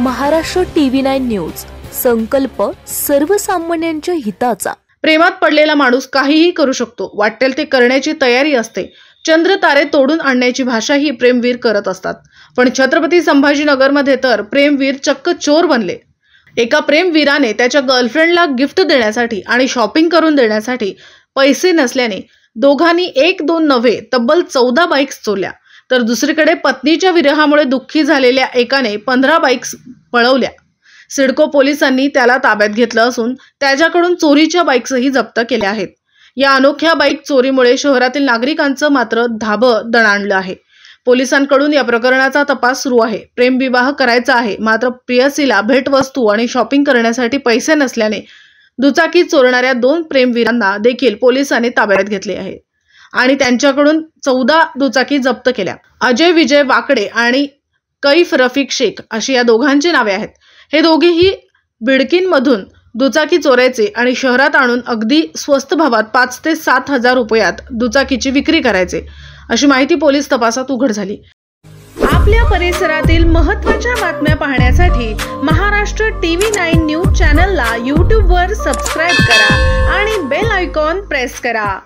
Maharashtra TV9 news, संकल्प सर्वसामान्यांच्या हिताचा। प्रेमात पडलेला माणूस काहीही करू शकतो, वाटेल ते करण्याची तयारी असते। चंद्र तारे तोडून आणण्याची भाषा ही प्रेमवीर करत असतात। पण छत्रपती संभाजीनगरमध्ये तर प्रेमवीर चक्क चोर बनले। एका प्रेमवीराने त्याच्या गर्लफ्रेंडला गिफ्ट देण्यासाठी आणि शॉपिंग करून देण्यासाठी पैसे नसल्याने दोघांनी एक दोन नव्हे तब्बल 14 बाईक्स चोरल्या। तर दुसरीकडे पत्नीच्या विरहामुळे दुःखी झालेल्या एकाने 15 बाईक्स पळवल्या। सिडको पोलिसांनी त्याला ताब्यात घेतलं असून त्याच्याकडून चोरीच्या बाईक्सही जप्त केल्या आहेत। या अनोख्या बाईक चोरीमुळे शहरातील नागरिकांचं मात्र धाबं दणाणलं आहे। पोलिसांकडून या प्रकरणाचा तपास सुरू आहे। प्रेमविवाह करायचा आहे, मात्र प्रियसीला भेटवस्तू आणि शॉपिंग करण्यासाठी पैसे नसल्याने दुचाकी चोरणाऱ्या 2 प्रेमवीरांना देखील पोलिसांनी ताब्यात घेतले आहे आणि त्यांच्याकडून 14 दुचाकी जप्त केल्या। अजय विजय वाकडे आणि कैफ रफिक शेख अशी या दोघांची नावे आहेत। हे दोघेही बिडकीनमधून दुचाकी चोरायचे आणि शहरात आणून अगदी स्वस्त भावात 5 ते 7 हजार रुपयात दुचाकीची विक्री करायचे, अशी माहिती पोलीस तपासात उघड झाली। आपल्या परिसरातील महत्त्वाच्या बातम्या पाहण्यासाठी महाराष्ट्र TV9 न्यूज चॅनलला YouTube वर सबस्क्राइब करा आणि बेल आयकॉन प्रेस करा।